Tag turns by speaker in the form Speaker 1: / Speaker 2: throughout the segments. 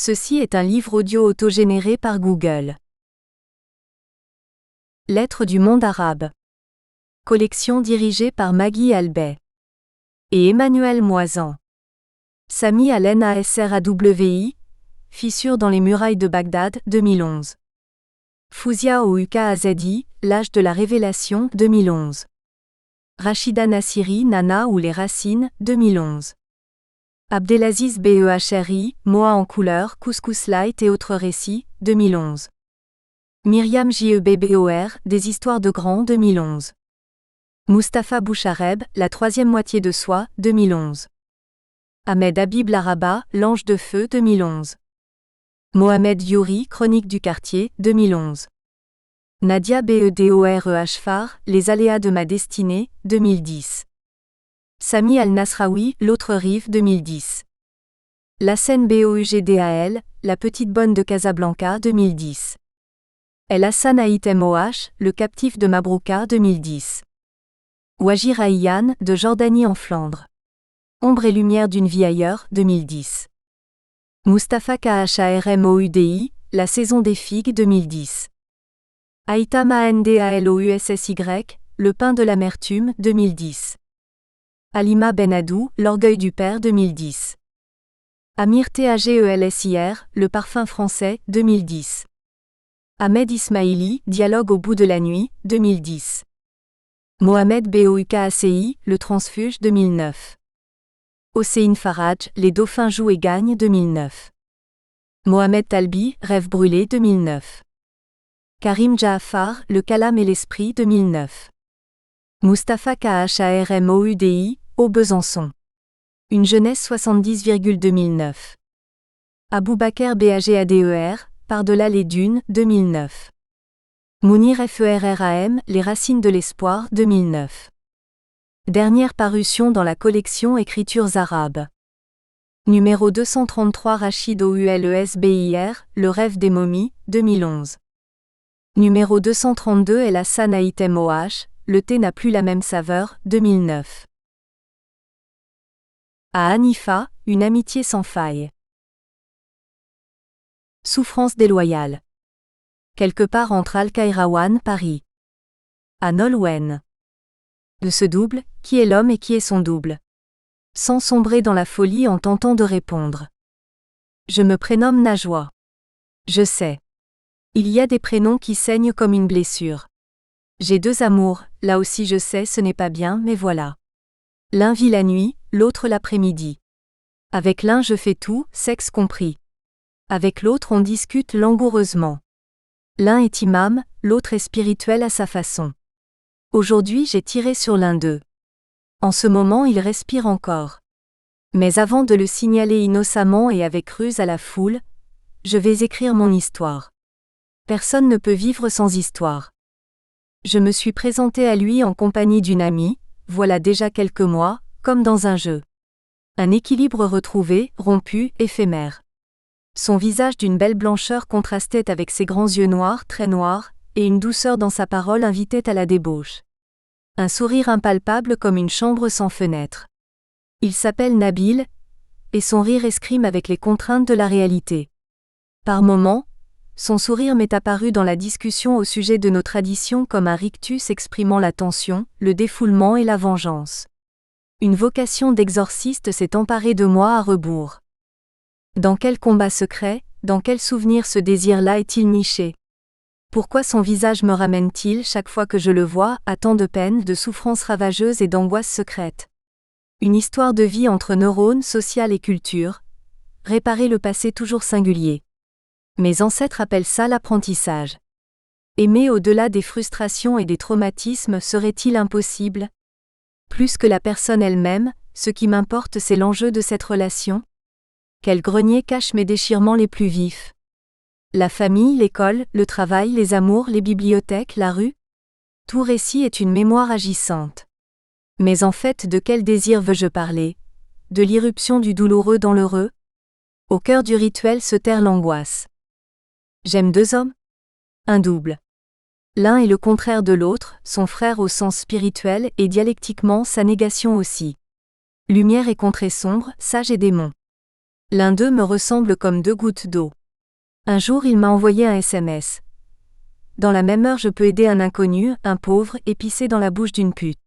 Speaker 1: Ceci est un livre audio autogénéré par Google. Lettres du monde arabe. Collection dirigée par Maggie Albey et Emmanuel Moisan. Sami al-Nasrawi, Fissure dans les murailles de Bagdad, 2011. Fouzia Ouka Azadi, L'âge de la révélation, 2011. Rachida Nassiri, Nana ou les racines, 2011. Abdelaziz Behri, Moa en couleur, Couscous Light et autres récits, 2011. Myriam Jebor, Des histoires de grands, 2011. Mustapha Bouchareb, La troisième moitié de soi, 2011. Ahmed Habib Laraba, L'ange de feu, 2011. Mohamed Youri, Chronique du quartier, 2011. Nadia Bedoreh, Les aléas de ma destinée, 2010. Sami al-Nasrawi, L'autre rive, 2010. Lassen Bougdal, La petite bonne de Casablanca, 2010. El Hassan Haïtem OH, Le captif de Mabrouka, 2010. Wajir Ayyan, de Jordanie en Flandre. Ombre et lumière d'une vie ailleurs, 2010. Mustapha Kharmoudi, La saison des figues, 2010. Aïtam Andaloussy, Le pain de l'amertume, 2010. Halima Benadou, L'orgueil du père, 2010. Amir Taglsir, Le parfum français, 2010. Ahmed Ismaili, Dialogue au bout de la nuit, 2010. Mohamed Boukassi, Le transfuge, 2009. Hossein Faraj, Les dauphins jouent et gagnent, 2009. Mohamed Talbi, Rêve brûlé, 2009. Karim Jaafar, Le calame et l'esprit, 2009. Mustapha Kharmoudi, Au Besançon. Une jeunesse 70,2009. Aboubaker Bagader, Par-delà les dunes, 2009. Mounir Ferram, Les racines de l'espoir, 2009. Dernière parution dans la collection Écritures arabes. Numéro 233 Rachid Oulesbir, Le rêve des momies, 2011. Numéro 232 El Hassan Haïtem OH, Le thé n'a plus la même saveur, 2009. À Hanifa, Une amitié sans faille. Souffrance déloyale. Quelque part entre Al-Kairawan, Paris. À Nolwenn. De ce double, qui est l'homme et qui est son double? Sans sombrer dans la folie en tentant de répondre. Je me prénomme Najwa. Je sais. Il y a des prénoms qui saignent comme une blessure. J'ai deux amours, là aussi je sais ce n'est pas bien mais voilà. L'un vit la nuit, l'autre l'après-midi. Avec l'un je fais tout, sexe compris. Avec l'autre on discute langoureusement. L'un est imam, l'autre est spirituel à sa façon. Aujourd'hui j'ai tiré sur l'un d'eux. En ce moment il respire encore. Mais avant de le signaler innocemment et avec ruse à la foule, je vais écrire mon histoire. Personne ne peut vivre sans histoire. Je me suis présenté à lui en compagnie d'une amie, voilà déjà quelques mois, comme dans un jeu. Un équilibre retrouvé, rompu, éphémère. Son visage d'une belle blancheur contrastait avec ses grands yeux noirs, très noirs, et une douceur dans sa parole invitait à la débauche. Un sourire impalpable comme une chambre sans fenêtre. Il s'appelle Nabil, et son rire escrime avec les contraintes de la réalité. Par moments, son sourire m'est apparu dans la discussion au sujet de nos traditions comme un rictus exprimant la tension, le défoulement et la vengeance. Une vocation d'exorciste s'est emparée de moi à rebours. Dans quel combat secret, dans quel souvenir ce désir-là est-il niché? Pourquoi son visage me ramène-t-il chaque fois que je le vois à tant de peine, de souffrances ravageuses et d'angoisses secrètes? Une histoire de vie entre neurones, social et culture. Réparer le passé toujours singulier. Mes ancêtres appellent ça l'apprentissage. Aimer au-delà des frustrations et des traumatismes serait-il impossible? Plus que la personne elle-même, ce qui m'importe c'est l'enjeu de cette relation. Quel grenier cache mes déchirements les plus vifs? La famille, l'école, le travail, les amours, les bibliothèques, la rue? Tout récit est une mémoire agissante. Mais en fait de quel désir veux-je parler? De l'irruption du douloureux dans l'heureux? Au cœur du rituel se terre l'angoisse. J'aime deux hommes? Un double. L'un est le contraire de l'autre, son frère au sens spirituel et dialectiquement sa négation aussi. Lumière et contrée sombre, sage et démon. L'un d'eux me ressemble comme 2 gouttes d'eau. Un jour il m'a envoyé un SMS. Dans la même heure je peux aider un inconnu, un pauvre, et pisser dans la bouche d'une pute.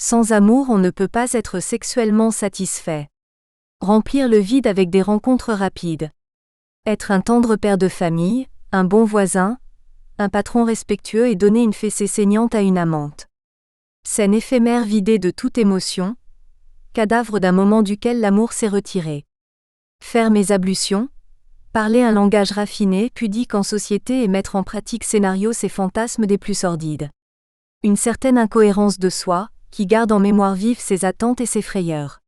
Speaker 1: Sans amour on ne peut pas être sexuellement satisfait. Remplir le vide avec des rencontres rapides. Être un tendre père de famille, un bon voisin, un patron respectueux et donner une fessée saignante à une amante. Scène éphémère vidée de toute émotion, cadavre d'un moment duquel l'amour s'est retiré. Faire mes ablutions, parler un langage raffiné, pudique en société et mettre en pratique scénario ses fantasmes des plus sordides. Une certaine incohérence de soi, qui garde en mémoire vive ses attentes et ses frayeurs.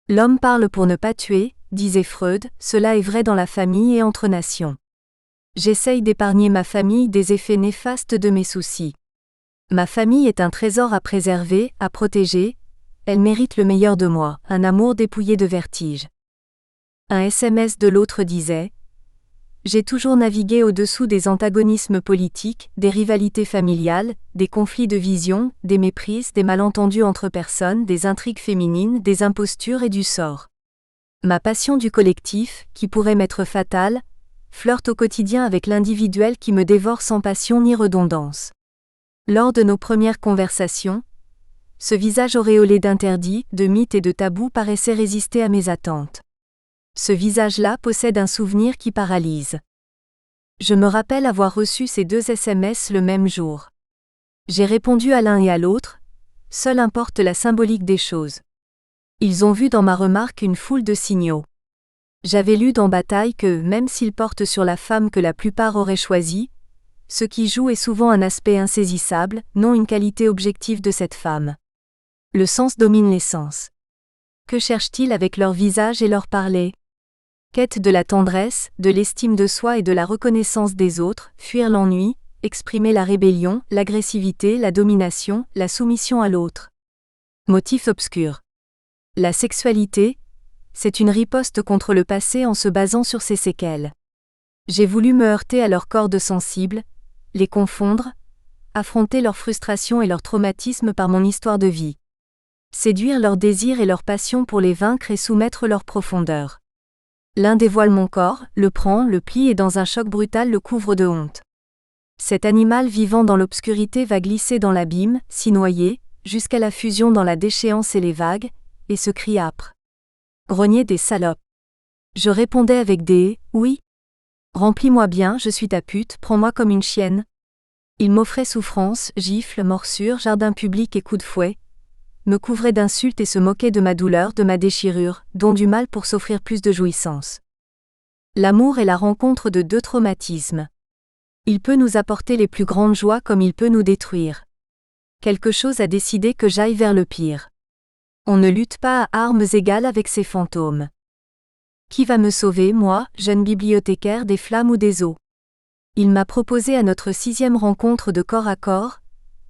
Speaker 1: L'homme parle pour ne pas tuer, disait Freud, cela est vrai dans la famille et entre nations. J'essaye d'épargner ma famille des effets néfastes de mes soucis. Ma famille est un trésor à préserver, à protéger, elle mérite le meilleur de moi, un amour dépouillé de vertige. Un SMS de l'autre disait « J'ai toujours navigué au-dessous des antagonismes politiques, des rivalités familiales, des conflits de vision, des méprises, des malentendus entre personnes, des intrigues féminines, des impostures et du sort. Ma passion du collectif, qui pourrait m'être fatale, flirte au quotidien avec l'individuel qui me dévore sans passion ni redondance. Lors de nos premières conversations, ce visage auréolé d'interdits, de mythes et de tabous paraissait résister à mes attentes. Ce visage-là possède un souvenir qui paralyse. Je me rappelle avoir reçu ces 2 SMS le même jour. J'ai répondu à l'un et à l'autre, seule importe la symbolique des choses. Ils ont vu dans ma remarque une foule de signaux. J'avais lu dans Bataille que, même s'il porte sur la femme que la plupart auraient choisie, ce qui joue est souvent un aspect insaisissable, non une qualité objective de cette femme. Le sens domine les sens. Que cherchent-ils avec leur visage et leur parler ? Quête de la tendresse, de l'estime de soi et de la reconnaissance des autres, fuir l'ennui, exprimer la rébellion, l'agressivité, la domination, la soumission à l'autre. Motif obscur. La sexualité, c'est une riposte contre le passé en se basant sur ses séquelles. J'ai voulu me heurter à leurs cordes sensibles, les confondre, affronter leurs frustrations et leurs traumatismes par mon histoire de vie. Séduire leurs désirs et leur passion pour les vaincre et soumettre leur profondeur. L'un dévoile mon corps, le prend, le plie et dans un choc brutal le couvre de honte. Cet animal vivant dans l'obscurité va glisser dans l'abîme, s'y noyer, jusqu'à la fusion dans la déchéance et les vagues, et ce cri âpre. Grogner des salopes. Je répondais avec des « oui ». Remplis-moi bien, je suis ta pute, prends-moi comme une chienne. Il m'offrait souffrance, gifles, morsures, jardin public et coups de fouet, me couvrait d'insultes et se moquait de ma douleur, de ma déchirure, dont du mal pour s'offrir plus de jouissance. L'amour est la rencontre de 2 traumatismes. Il peut nous apporter les plus grandes joies comme il peut nous détruire. Quelque chose a décidé que j'aille vers le pire. On ne lutte pas à armes égales avec ces fantômes. Qui va me sauver, moi, jeune bibliothécaire des flammes ou des eaux ? Il m'a proposé à notre 6e rencontre de corps à corps,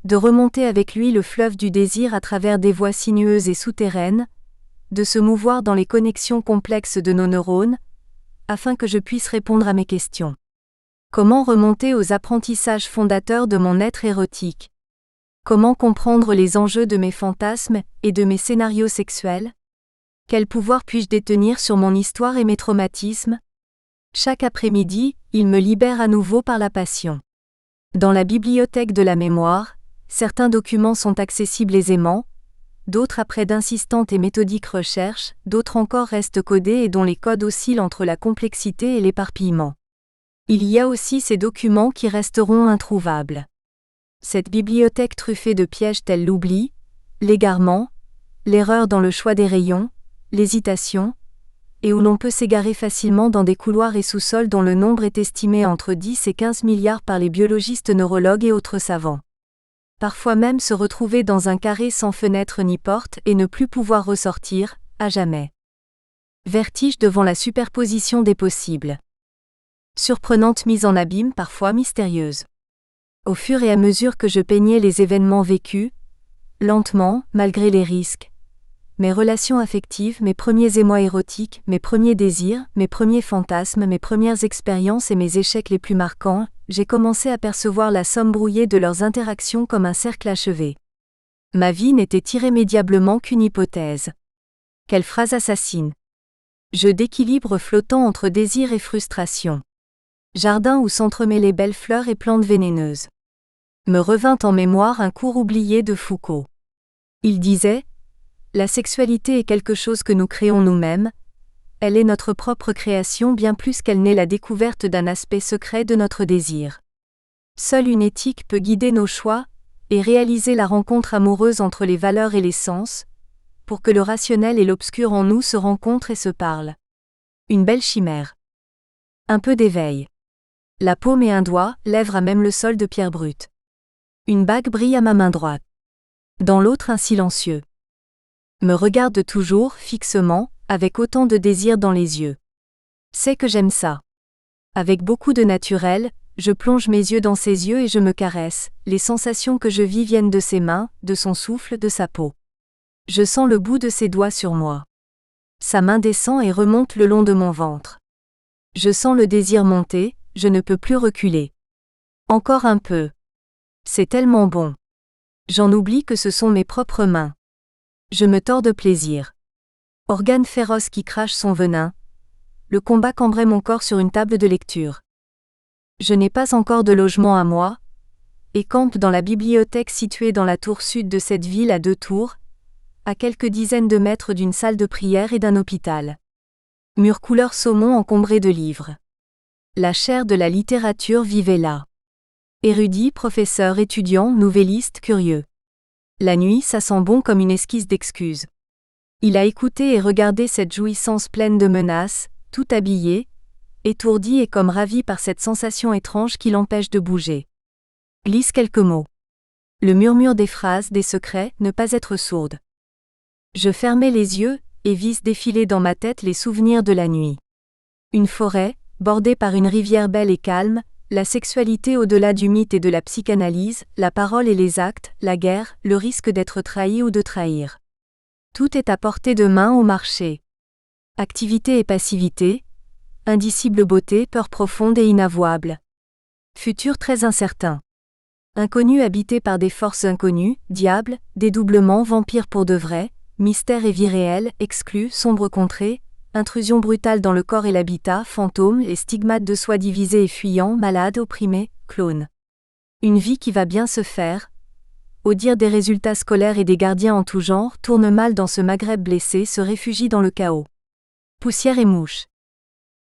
Speaker 1: de remonter avec lui le fleuve du désir à travers des voies sinueuses et souterraines, de se mouvoir dans les connexions complexes de nos neurones, afin que je puisse répondre à mes questions. Comment remonter aux apprentissages fondateurs de mon être érotique ? Comment comprendre les enjeux de mes fantasmes et de mes scénarios sexuels ? Quel pouvoir puis-je détenir sur mon histoire et mes traumatismes ? Chaque après-midi, il me libère à nouveau par la passion. Dans la bibliothèque de la mémoire, certains documents sont accessibles aisément, d'autres après d'insistantes et méthodiques recherches, d'autres encore restent codés et dont les codes oscillent entre la complexité et l'éparpillement. Il y a aussi ces documents qui resteront introuvables. Cette bibliothèque truffée de pièges tels l'oubli, l'égarement, l'erreur dans le choix des rayons, l'hésitation, et où l'on peut s'égarer facilement dans des couloirs et sous-sols dont le nombre est estimé entre 10 et 15 milliards par les biologistes neurologues et autres savants. Parfois même se retrouver dans un carré sans fenêtre ni porte et ne plus pouvoir ressortir, à jamais. Vertige devant la superposition des possibles. Surprenante mise en abîme, parfois mystérieuse. Au fur et à mesure que je peignais les événements vécus, lentement, malgré les risques, mes relations affectives, mes premiers émois érotiques, mes premiers désirs, mes premiers fantasmes, mes premières expériences et mes échecs les plus marquants, j'ai commencé à percevoir la somme brouillée de leurs interactions comme un cercle achevé. Ma vie n'était irrémédiablement qu'une hypothèse. Quelle phrase assassine! Jeu d'équilibre flottant entre désir et frustration. Jardin où s'entremêlaient belles fleurs et plantes vénéneuses. Me revint en mémoire un cours oublié de Foucault. Il disait : la sexualité est quelque chose que nous créons nous-mêmes, elle est notre propre création bien plus qu'elle n'est la découverte d'un aspect secret de notre désir. Seule une éthique peut guider nos choix, et réaliser la rencontre amoureuse entre les valeurs et les sens, pour que le rationnel et l'obscur en nous se rencontrent et se parlent. Une belle chimère. Un peu d'éveil. La paume et un doigt, lèvres à même le sol de pierre brute. Une bague brille à ma main droite. Dans l'autre un silencieux. Me regarde toujours, fixement, avec autant de désir dans les yeux. C'est que j'aime ça. Avec beaucoup de naturel, je plonge mes yeux dans ses yeux et je me caresse, les sensations que je vis viennent de ses mains, de son souffle, de sa peau. Je sens le bout de ses doigts sur moi. Sa main descend et remonte le long de mon ventre. Je sens le désir monter, je ne peux plus reculer. Encore un peu. C'est tellement bon. J'en oublie que ce sont mes propres mains. Je me tords de plaisir. Organe féroce qui crache son venin. Le combat cambrait mon corps sur une table de lecture. Je n'ai pas encore de logement à moi, et campe dans la bibliothèque située dans la tour sud de cette ville à 2 tours, à quelques dizaines de mètres d'une salle de prière et d'un hôpital. Mur couleur saumon encombré de livres. La chaire de la littérature vivait là. Érudits, professeurs, étudiants, nouvellistes, curieux. La nuit, ça sent bon comme une esquisse d'excuses. Il a écouté et regardé cette jouissance pleine de menaces, tout habillé, étourdi et comme ravi par cette sensation étrange qui l'empêche de bouger. Glisse quelques mots. Le murmure des phrases, des secrets, ne pas être sourde. Je fermais les yeux, et vis défiler dans ma tête les souvenirs de la nuit. Une forêt, bordée par une rivière belle et calme, la sexualité au-delà du mythe et de la psychanalyse, la parole et les actes, la guerre, le risque d'être trahi ou de trahir. Tout est à portée de main au marché. Activité et passivité, indicible beauté, peur profonde et inavouable. Futur très incertain. Inconnu habité par des forces inconnues, diable, dédoublement, vampire pour de vrai, mystère et vie réelle, exclu, sombre contrée, intrusion brutale dans le corps et l'habitat, fantôme, les stigmates de soi divisés et fuyants, malade, opprimé, clone. Une vie qui va bien se faire, au dire des résultats scolaires et des gardiens en tout genre, tourne mal dans ce Maghreb blessé, se réfugie dans le chaos. Poussière et mouche.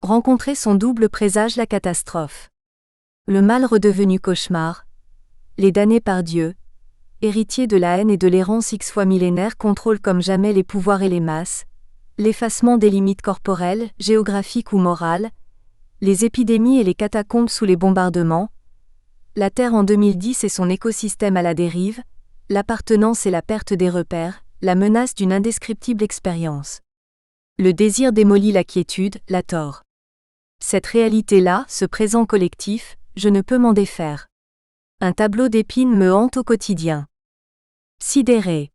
Speaker 1: Rencontrer son double présage la catastrophe. Le mal redevenu cauchemar. Les damnés par Dieu, héritier de la haine et de l'errance X fois millénaire, contrôle comme jamais les pouvoirs et les masses, l'effacement des limites corporelles, géographiques ou morales, les épidémies et les catacombes sous les bombardements, la Terre en 2010 et son écosystème à la dérive, l'appartenance et la perte des repères, la menace d'une indescriptible expérience. Le désir démolit la quiétude, la tord. Cette réalité-là, ce présent collectif, je ne peux m'en défaire. Un tableau d'épines me hante au quotidien. Sidéré.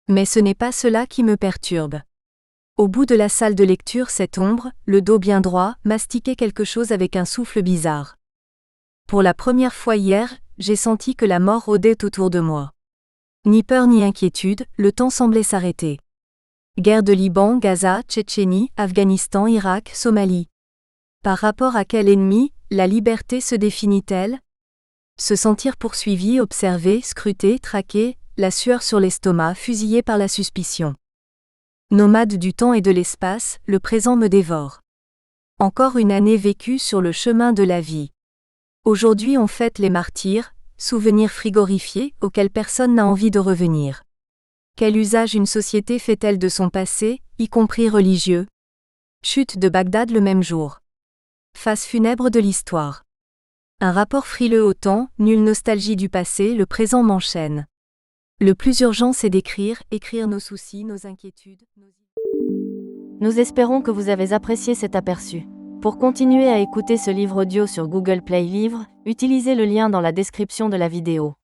Speaker 1: Mais ce n'est pas cela qui me perturbe. Au bout de la salle de lecture, cette ombre, le dos bien droit, mastiquait quelque chose avec un souffle bizarre. Pour la première fois hier, j'ai senti que la mort rôdait autour de moi. Ni peur ni inquiétude, le temps semblait s'arrêter. Guerre de Liban, Gaza, Tchétchénie, Afghanistan, Irak, Somalie. Par rapport à quel ennemi, la liberté se définit-elle ? Se sentir poursuivi, observé, scruté, traqué, la sueur sur l'estomac, fusillé par la suspicion. Nomade du temps et de l'espace, le présent me dévore. Encore une année vécue sur le chemin de la vie. Aujourd'hui on fête les martyrs, souvenirs frigorifiés auxquels personne n'a envie de revenir. Quel usage une société fait-elle de son passé, y compris religieux ? Chute de Bagdad le même jour. Phase funèbre de l'histoire. Un rapport frileux au temps, nulle nostalgie du passé, le présent m'enchaîne. Le plus urgent c'est d'écrire, écrire nos soucis, nos inquiétudes.
Speaker 2: Nous espérons que vous avez apprécié cet aperçu. Pour continuer à écouter ce livre audio sur Google Play Livres, utilisez le lien dans la description de la vidéo.